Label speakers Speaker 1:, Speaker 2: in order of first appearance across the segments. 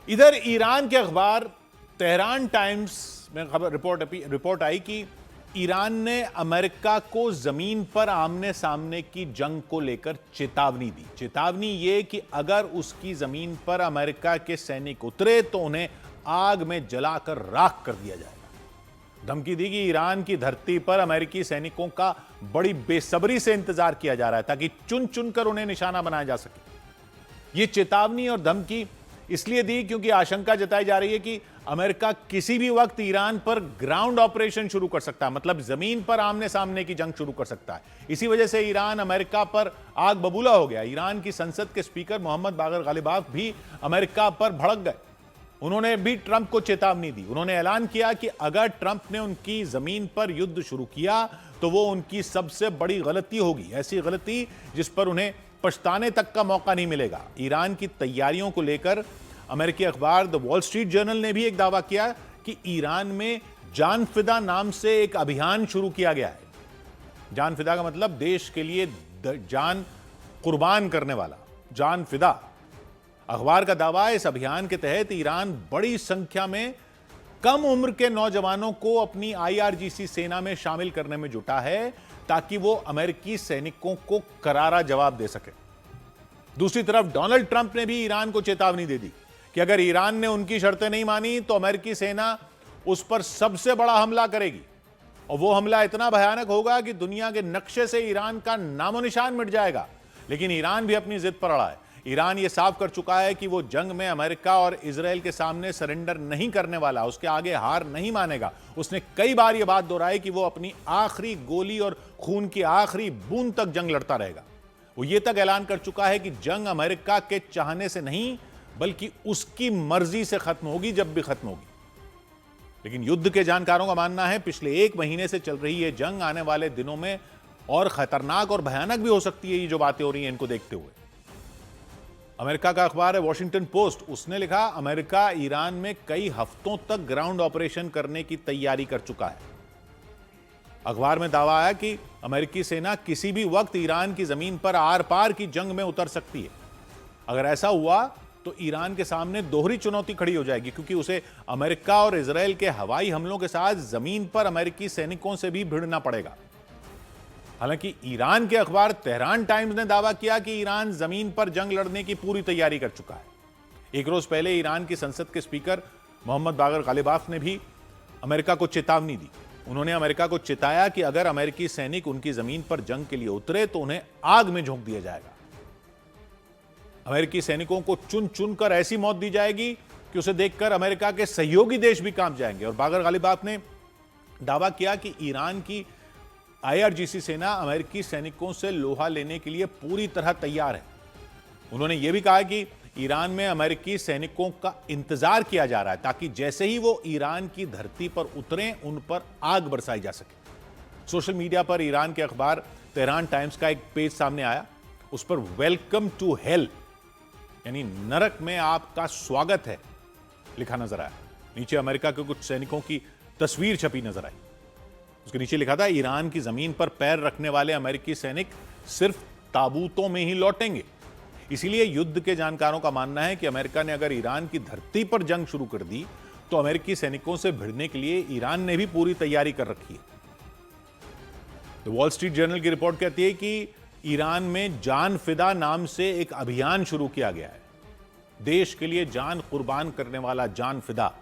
Speaker 1: इधर ईरान के अखबार तेहरान टाइम्स में खबर रिपोर्ट आई कि ईरान ने अमेरिका को जमीन पर आमने सामने की जंग को लेकर चेतावनी दी। चेतावनी ये कि अगर उसकी जमीन पर अमेरिका के सैनिक उतरे तो उन्हें आग में जलाकर राख कर दिया जाएगा। धमकी दी कि ईरान की धरती पर अमेरिकी सैनिकों का बड़ी बेसब्री से इंतजार किया जा रहा है ताकि चुन चुनकर उन्हें निशाना बनाया जा सके। यह चेतावनी और धमकी इसलिए दी क्योंकि आशंका जताई जा रही है कि अमेरिका किसी भी वक्त ईरान पर ग्राउंड ऑपरेशन शुरू कर सकता है, मतलब जमीन पर आमने सामने की जंग शुरू कर सकता है। इसी वजह से ईरान अमेरिका पर आग बबूला हो गया। ईरान की संसद के स्पीकर मोहम्मद बागर गालिबाफ भी अमेरिका पर भड़क गए। उन्होंने भी ट्रंप को चेतावनी दी। उन्होंने ऐलान किया कि अगर ट्रंप ने उनकी जमीन पर युद्ध शुरू किया तो वो उनकी सबसे बड़ी गलती होगी, ऐसी गलती जिस पर उन्हें पछताने तक का मौका नहीं मिलेगा। ईरान की तैयारियों को लेकर अमेरिकी अखबार द वॉल स्ट्रीट जर्नल ने भी एक दावा किया कि ईरान में जान फिदा नाम से एक अभियान शुरू किया गया है। जान फिदा का मतलब देश के लिए जान कुर्बान करने वाला, जान फिदा। अखबार का दावा है इस अभियान के तहत ईरान बड़ी संख्या में कम उम्र के नौजवानों को अपनी IRGC सेना में शामिल करने में जुटा है ताकि वो अमेरिकी सैनिकों को करारा जवाब दे सके। दूसरी तरफ डोनाल्ड ट्रंप ने भी ईरान को चेतावनी दे दी कि अगर ईरान ने उनकी शर्तें नहीं मानी तो अमेरिकी सेना उस पर सबसे बड़ा हमला करेगी और वो हमला इतना भयानक होगा कि दुनिया के नक्शे से ईरान का नामो निशान मिट जाएगा। लेकिन ईरान भी अपनी जिद पर अड़ा है। ईरान ये साफ कर चुका है कि वो जंग में अमेरिका और इजराइल के सामने सरेंडर नहीं करने वाला, उसके आगे हार नहीं मानेगा। उसने कई बार यह बात दोहराई कि वो अपनी आखिरी गोली और खून की आखिरी बूंद तक जंग लड़ता रहेगा। वो ये तक ऐलान कर चुका है कि जंग अमेरिका के चाहने से नहीं बल्कि उसकी मर्जी से खत्म होगी, जब भी खत्म होगी। लेकिन युद्ध के जानकारों का मानना है पिछले 1 महीने से चल रही यह जंग आने वाले दिनों में और खतरनाक और भयानक भी हो सकती है। ये जो बातें हो रही हैं इनको देखते हुए अमेरिका का अखबार है वॉशिंगटन पोस्ट, उसने लिखा अमेरिका ईरान में कई हफ्तों तक ग्राउंड ऑपरेशन करने की तैयारी कर चुका है। अखबार में दावा आया कि अमेरिकी सेना किसी भी वक्त ईरान की जमीन पर आर पार की जंग में उतर सकती है। अगर ऐसा हुआ तो ईरान के सामने दोहरी चुनौती खड़ी हो जाएगी क्योंकि उसे अमेरिका और इजराइल के हवाई हमलों के साथ जमीन पर अमेरिकी सैनिकों से भी भिड़ना पड़ेगा। हालांकि ईरान के अखबार तेहरान टाइम्स ने दावा किया कि ईरान जमीन पर जंग लड़ने की पूरी तैयारी कर चुका है। एक रोज पहले ईरान की संसद के स्पीकर मोहम्मद बागर गालिबाफ ने भी अमेरिका को चेतावनी दी। उन्होंने अमेरिका को चेताया कि अगर अमेरिकी सैनिक उनकी जमीन पर जंग के लिए उतरे तो उन्हें आग में झोंक दिया जाएगा। अमेरिकी सैनिकों को चुन चुनकर ऐसी मौत दी जाएगी कि उसे देखकर अमेरिका के सहयोगी देश भी कांप जाएंगे। और बागर गालिबाफ ने दावा किया कि ईरान की IRGC सेना अमेरिकी सैनिकों से लोहा लेने के लिए पूरी तरह तैयार है। उन्होंने यह भी कहा कि ईरान में अमेरिकी सैनिकों का इंतजार किया जा रहा है ताकि जैसे ही वो ईरान की धरती पर उतरें उन पर आग बरसाई जा सके। सोशल मीडिया पर ईरान के अखबार तेहरान टाइम्स का एक पेज सामने आया, उस पर वेलकम टू हेल यानी नरक में आपका स्वागत है लिखा नजर आया। नीचे अमेरिका के कुछ सैनिकों की तस्वीर छपी नजर आई। उसके नीचे लिखा था ईरान की जमीन पर पैर रखने वाले अमेरिकी सैनिक सिर्फ ताबूतों में ही लौटेंगे। इसीलिए युद्ध के जानकारों का मानना है कि अमेरिका ने अगर ईरान की धरती पर जंग शुरू कर दी तो अमेरिकी सैनिकों से भिड़ने के लिए ईरान ने भी पूरी तैयारी कर रखी है। द वॉल स्ट्रीट जर्नल की रिपोर्ट कहती है कि ईरान में जान फिदा नाम से एक अभियान शुरू किया गया है। देश के लिए जान कुर्बान करने वाला जान फिदा।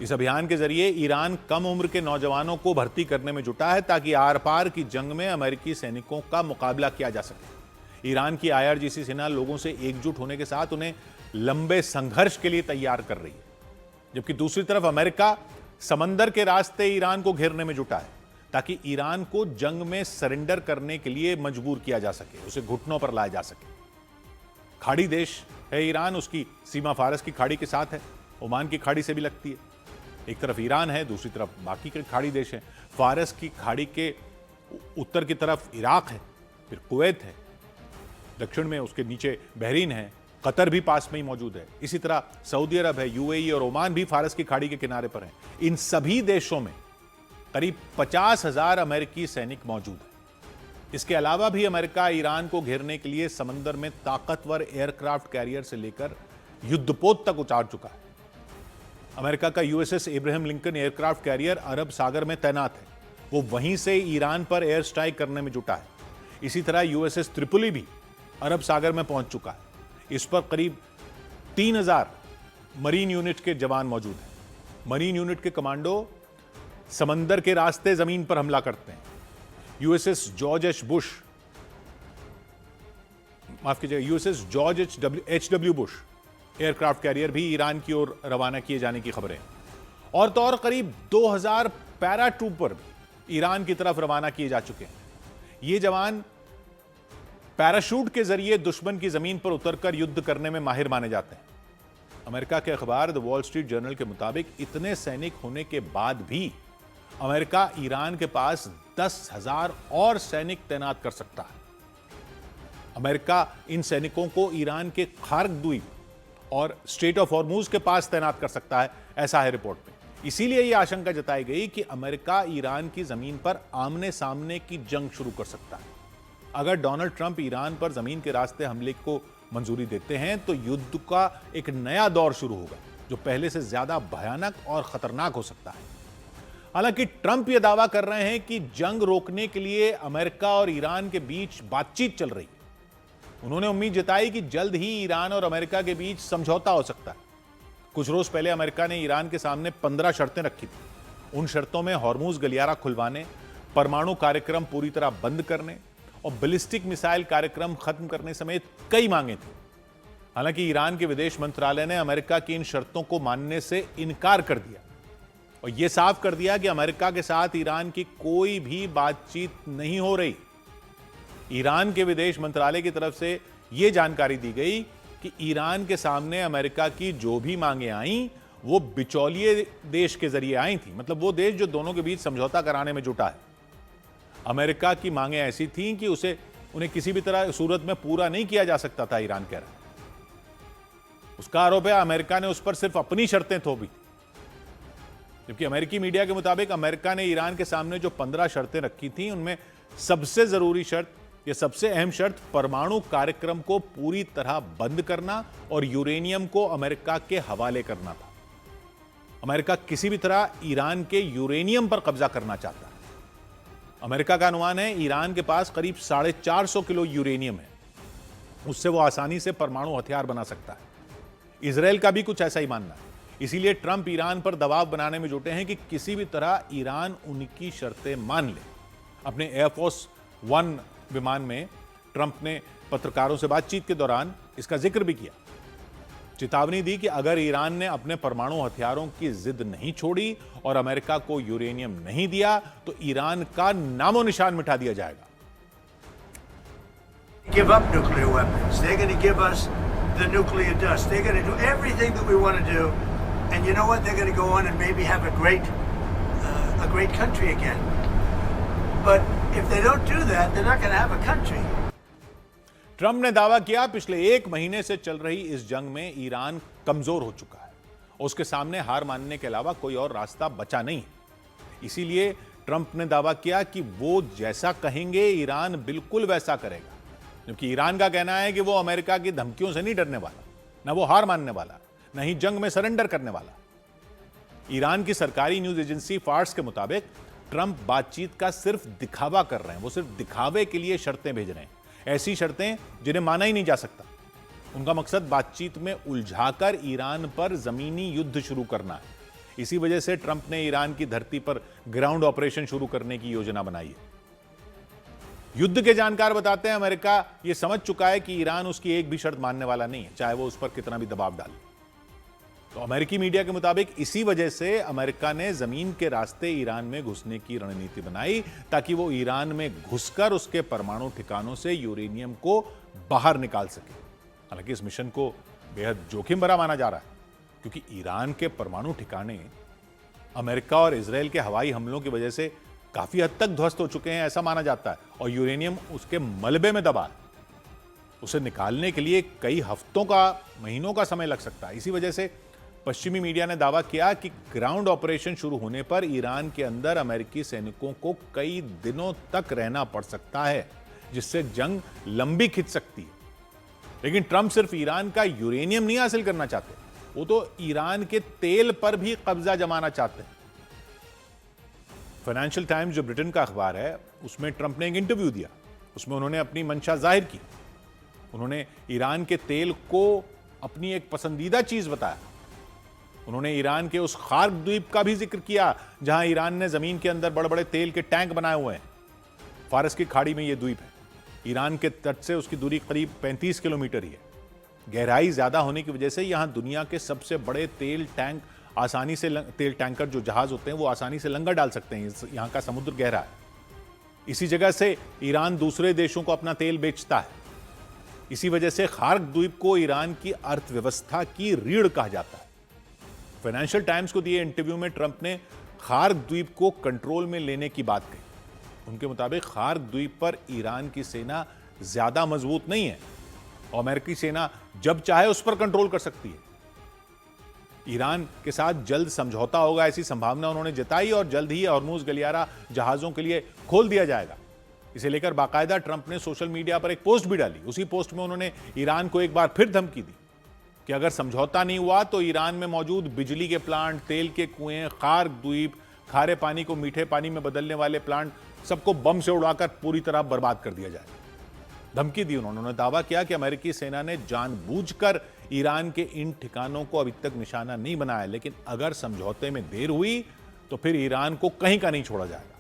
Speaker 1: इस अभियान के जरिए ईरान कम उम्र के नौजवानों को भर्ती करने में जुटा है ताकि आर पार की जंग में अमेरिकी सैनिकों का मुकाबला किया जा सके। ईरान की IRGC सेना लोगों से एकजुट होने के साथ उन्हें लंबे संघर्ष के लिए तैयार कर रही है, जबकि दूसरी तरफ अमेरिका समंदर के रास्ते ईरान को घेरने में जुटा है ताकि ईरान को जंग में सरेंडर करने के लिए मजबूर किया जा सके, उसे घुटनों पर लाया जा सके। खाड़ी देश है ईरान, उसकी सीमा फारस की खाड़ी के साथ है, ओमान की खाड़ी से भी लगती है। एक तरफ ईरान है, दूसरी तरफ बाकी के खाड़ी देश हैं। फारस की खाड़ी के उत्तर की तरफ इराक है, फिर कुवैत है, दक्षिण में उसके नीचे बहरीन है, कतर भी पास में ही मौजूद है। इसी तरह सऊदी अरब है, UAE और ओमान भी फारस की खाड़ी के किनारे पर हैं। इन सभी देशों में करीब 50,000 अमेरिकी सैनिक मौजूद हैं। इसके अलावा भी अमेरिका ईरान को घेरने के लिए समंदर में ताकतवर एयरक्राफ्ट कैरियर से लेकर युद्धपोत तक उतार चुका है। अमेरिका का USS Abraham Lincoln aircraft carrier अरब सागर में तैनात है, वो वहीं से ईरान पर एयर स्ट्राइक करने में जुटा है। इसी तरह यूएसएस त्रिपोली भी अरब सागर में पहुंच चुका है। इस पर करीब 3000 मरीन यूनिट के जवान मौजूद हैं। मरीन यूनिट के कमांडो समंदर के रास्ते जमीन पर हमला करते हैं। USS George H W. Bush aircraft carrier भी ईरान की ओर रवाना किए जाने की खबरें। और तो और करीब 2000 पैराट्रूपर भी ईरान की तरफ रवाना किए जा चुके हैं। ये जवान पैराशूट के जरिए दुश्मन की जमीन पर उतरकर युद्ध करने में माहिर माने जाते हैं। अमेरिका के अखबार द वॉल स्ट्रीट जर्नल के मुताबिक इतने सैनिक होने के बाद भी अमेरिका ईरान के पास 10,000 और सैनिक तैनात कर सकता है। अमेरिका इन सैनिकों को ईरान के खार्क द्वीप और स्ट्रेट ऑफ हॉर्मुज के पास तैनात कर सकता है, ऐसा है रिपोर्ट में। इसीलिए यह आशंका जताई गई कि अमेरिका ईरान की जमीन पर आमने सामने की जंग शुरू कर सकता है। अगर डोनाल्ड ट्रंप ईरान पर जमीन के रास्ते हमले को मंजूरी देते हैं तो युद्ध का एक नया दौर शुरू होगा, जो पहले से ज्यादा भयानक और खतरनाक हो सकता है। हालांकि ट्रंप यह दावा कर रहे हैं कि जंग रोकने के लिए अमेरिका और ईरान के बीच बातचीत चल रही है। उन्होंने उम्मीद जताई कि जल्द ही ईरान और अमेरिका के बीच समझौता हो सकता है। कुछ रोज पहले अमेरिका ने ईरान के सामने 15 शर्तें रखी थी। उन शर्तों में हॉर्मुज गलियारा खुलवाने, परमाणु कार्यक्रम पूरी तरह बंद करने और बैलिस्टिक मिसाइल कार्यक्रम खत्म करने समेत कई मांगे थी। हालांकि ईरान के विदेश मंत्रालय ने अमेरिका की इन शर्तों को मानने से इनकार कर दिया और यह साफ कर दिया कि अमेरिका के साथ ईरान की कोई भी बातचीत नहीं हो रही। ईरान के विदेश मंत्रालय की तरफ से यह जानकारी दी गई कि ईरान के सामने अमेरिका की जो भी मांगे आईं वो बिचौलिए देश के जरिए आई थी, मतलब वो देश जो दोनों के बीच समझौता कराने में जुटा है। अमेरिका की मांगे ऐसी थीं कि उन्हें किसी भी तरह सूरत में पूरा नहीं किया जा सकता था, ईरान कह रहा है। उसका आरोप है अमेरिका ने उस पर सिर्फ अपनी शर्तें थोपी, जबकि अमेरिकी मीडिया के मुताबिक अमेरिका ने ईरान के सामने जो 15 शर्तें रखी थीं उनमें सबसे जरूरी शर्त या सबसे अहम शर्त परमाणु कार्यक्रम को पूरी तरह बंद करना और यूरेनियम को अमेरिका के हवाले करना था। अमेरिका किसी भी तरह ईरान के यूरेनियम पर कब्जा करना चाहता है। अमेरिका का अनुमान है ईरान के पास करीब 450 किलो यूरेनियम है, उससे वो आसानी से परमाणु हथियार बना सकता है। इजराइल का भी कुछ ऐसा ही मानना है। इसीलिए ट्रंप ईरान पर दबाव बनाने में जुटे हैं कि किसी भी तरह ईरान उनकी शर्तें मान ले। अपने एयरफोर्स 1 विमान में ट्रंप ने पत्रकारों से बातचीत के दौरान इसका जिक्र भी किया। चेतावनी दी कि अगर ईरान ने अपने परमाणु हथियारों की जिद नहीं छोड़ी और अमेरिका को यूरेनियम नहीं दिया तो ईरान का नामो निशान मिटा दिया जाएगा।
Speaker 2: Give up nuclear weapons. They're going to give us the nuclear dust. They're going to do everything that we want to do, and you know what? They're going to go on and maybe have a great country again. But if they don't do that, they're not going to have a country.
Speaker 1: Trump ने दावा किया पिछले 1 महीने से चल रही इस जंग में ईरान कमजोर हो चुका है, उसके सामने हार मानने के अलावा कोई और रास्ता बचा नहीं है। इसीलिए ट्रंप ने दावा किया कि वो जैसा कहेंगे ईरान बिल्कुल वैसा करेगा, क्योंकि ईरान का कहना है कि वो अमेरिका की धमकियों से नहीं डरने वाला, ना वो हार मानने वाला, ना ही जंग में सरेंडर करने वाला। ईरान की सरकारी न्यूज एजेंसी फार्स के मुताबिक ट्रंप बातचीत का सिर्फ दिखावा कर रहे हैं। वो सिर्फ दिखावे के लिए शर्तें भेज रहे हैं, ऐसी शर्तें जिन्हें माना ही नहीं जा सकता। उनका मकसद बातचीत में उलझाकर ईरान पर जमीनी युद्ध शुरू करना है। इसी वजह से ट्रंप ने ईरान की धरती पर ग्राउंड ऑपरेशन शुरू करने की योजना बनाई है। युद्ध के जानकार बताते हैं अमेरिका यह समझ चुका है कि ईरान उसकी एक भी शर्त मानने वाला नहीं है, चाहे वो उस पर कितना भी दबाव डाले। तो अमेरिकी मीडिया के मुताबिक इसी वजह से अमेरिका ने जमीन के रास्ते ईरान में घुसने की रणनीति बनाई, ताकि वो ईरान में घुसकर उसके परमाणु ठिकानों से यूरेनियम को बाहर निकाल सके। हालांकि इस मिशन को बेहद जोखिम भरा माना जा रहा है, क्योंकि ईरान के परमाणु ठिकाने अमेरिका और इजराइल के हवाई हमलों की वजह से काफी हद तक ध्वस्त हो चुके हैं, ऐसा माना जाता है, और यूरेनियम उसके मलबे में दबा है। उसे निकालने के लिए कई हफ्तों का, महीनों का समय लग सकता है। इसी वजह से पश्चिमी मीडिया ने दावा किया कि ग्राउंड ऑपरेशन शुरू होने पर ईरान के अंदर अमेरिकी सैनिकों को कई दिनों तक रहना पड़ सकता है, जिससे जंग लंबी खिंच सकती है। लेकिन ट्रंप सिर्फ ईरान का यूरेनियम नहीं हासिल करना चाहते, वो तो ईरान के तेल पर भी कब्जा जमाना चाहते हैं। फाइनेंशियल टाइम्स जो ब्रिटेन का अखबार है, उसमें ट्रंप ने एक इंटरव्यू दिया, उसमें उन्होंने अपनी मंशा जाहिर की। उन्होंने ईरान के तेल को अपनी एक पसंदीदा चीज बताया। उन्होंने ईरान के उस खार्क द्वीप का भी जिक्र किया जहां ईरान ने जमीन के अंदर बड़े बड़े तेल के टैंक बनाए हुए हैं। फारस की खाड़ी में यह द्वीप है। ईरान के तट से उसकी दूरी करीब 35 किलोमीटर ही है। गहराई ज्यादा होने की वजह से यहां दुनिया के सबसे बड़े तेल टैंक आसानी से तेल टैंकर जो जहाज होते हैं वो आसानी से लंगर डाल सकते हैं। यहां का समुद्र गहरा है। इसी जगह से ईरान दूसरे देशों को अपना तेल बेचता है। इसी वजह से खार्क द्वीप को ईरान की अर्थव्यवस्था की रीढ़ कहा जाता है। फाइनेंशियल टाइम्स को दिए इंटरव्यू में ट्रंप ने खार्क द्वीप को कंट्रोल में लेने की बात कही। उनके मुताबिक खार्क द्वीप पर ईरान की सेना ज्यादा मजबूत नहीं है और अमेरिकी सेना जब चाहे उस पर कंट्रोल कर सकती है। ईरान के साथ जल्द समझौता होगा ऐसी संभावना उन्होंने जताई और जल्द ही हॉर्मुज गलियारा जहाजों के लिए खोल दिया जाएगा। इसे लेकर बाकायदा ट्रंप ने सोशल मीडिया पर एक पोस्ट भी डाली। उसी पोस्ट में उन्होंने ईरान को एक बार फिर धमकी दी कि अगर समझौता नहीं हुआ तो ईरान में मौजूद बिजली के प्लांट, तेल के कुएं, खार्क द्वीप, खारे पानी को मीठे पानी में बदलने वाले प्लांट सबको बम से उड़ाकर पूरी तरह बर्बाद कर दिया जाएगा। धमकी दी उन्होंने दावा किया कि अमेरिकी सेना ने जानबूझकर ईरान के इन ठिकानों को अभी तक निशाना नहीं बनाया, लेकिन अगर समझौते में देर हुई तो फिर ईरान को कहीं का नहीं छोड़ा जाएगा।